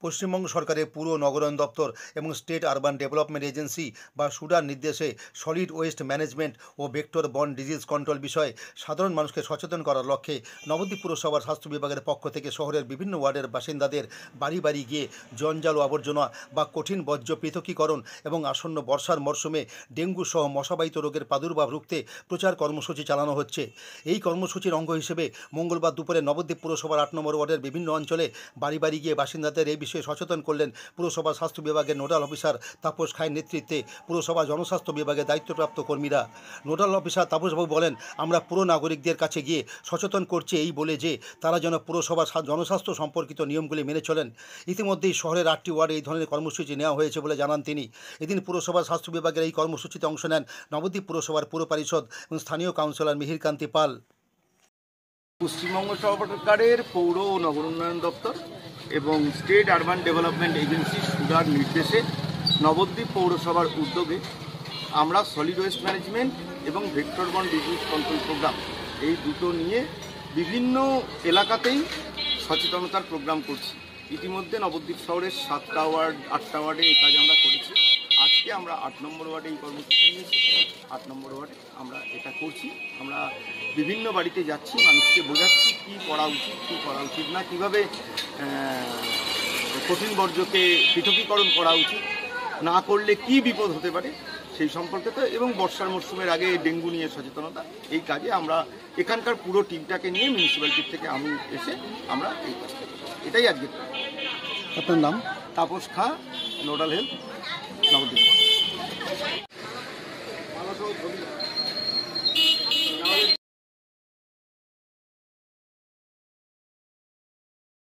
পশ্চিমবঙ্গ সরকারের পুর নগরায়ণ দপ্তর এবং স্টেট আরবান ডেভেলপমেন্ট এজেন্সি বা সুডার নির্দেশে সলিড ওয়েস্ট ম্যানেজমেন্ট ও ভেক্টর বর্ন ডিজিজ কন্ট্রোল বিষয়ে সাধারণ মানুষকে সচেতন করার লক্ষ্যে নবদ্বীপ পুরসভার স্বাস্থ্য বিভাগের পক্ষ থেকে শহরের বিভিন্ন ওয়ার্ডের বাসিন্দাদের বাড়ি বাড়ি গিয়ে জঞ্জাল ও আবর্জনা বা কঠিন বর্জ্য পৃথকীকরণ এবং আসন্ন বর্ষার মরশুমে ডেঙ্গু সহ মশাবাহিত রোগের প্রাদুর্ভাব রুখতে প্রচার কর্মসূচি চালানো হচ্ছে। এই কর্মসূচির অঙ্গ হিসেবে মঙ্গলবার দুপুরে নবদ্বীপ পুরসভার ৮ নম্বর ওয়ার্ডের বিভিন্ন অঞ্চলে বাড়ি বাড়ি গিয়ে বাসিন্দাদের এই বিষয়ে সচেতন করলেন পুরসভার স্বাস্থ্য বিভাগের নোডাল অফিসার তাপস খায়ের নেতৃত্বে পুরসভা জনস্বাস্থ্য বিভাগের দায়িত্বপ্রাপ্ত কর্মীরা। নোডাল অফিসার তাপসবাবু বলেন, আমরা পুর নাগরিকদের কাছে গিয়ে সচেতন করছি এই বলে যে তারা যেন পুরসভার জনস্বাস্থ্য সম্পর্কিত নিয়মগুলি মেনে চলেন। ইতিমধ্যেই শহরের 8টি ওয়ার্ডে এই ধরনের কর্মসূচি নেওয়া হয়েছে বলে জানান তিনি। এদিন পুরসভার স্বাস্থ্য বিভাগের এই কর্মসূচিতে অংশ নেন নবদ্বীপ পুরসভার পুর পরিষদ এবং স্থানীয় কাউন্সিলর মিহিরকান্তি পাল। পশ্চিমবঙ্গ সরকারের পৌর ও নগর উন্নয়ন দপ্তর এবং স্টেট আরবান ডেভেলপমেন্ট এজেন্সি সুডার নির্দেশে নবদ্বীপ পৌরসভার উদ্যোগে আমরা সলিড ওয়েস্ট ম্যানেজমেন্ট এবং vector borne disease control programme এই দুটো নিয়ে বিভিন্ন এলাকাতেই সচেতনতার প্রোগ্রাম করছি। ইতিমধ্যে নবদ্বীপ শহরের 7টা ওয়ার্ড 8টা ওয়ার্ডে এই কাজ আমরা করেছি। আজকে আমরা 8 নম্বর ওয়ার্ডে এই কর্মসূচি নিয়েছি। 8 নম্বর ওয়ার্ডে আমরা এটা করছি। আমরা বিভিন্ন বাড়িতে যাচ্ছি, মানুষকে বোঝাচ্ছি কী করা উচিত কী করা উচিত না, কীভাবে কঠিন বর্জ্যকে পৃথকীকরণ করা উচিত, না করলে কি বিপদ হতে পারে সেই সম্পর্কিত, এবং বর্ষার মরশুমের আগে ডেঙ্গু নিয়ে সচেতনতা। এই কাজে আমরা এখানকার পুরো টিমটাকে নিয়ে মিউনিসিপ্যালিটির থেকে আমি এসে আমরা এই কাজটা করি। এটাই আজকে। আপনার নাম? তাপস খা, নোডাল হেলথ, নবদ্বীপ।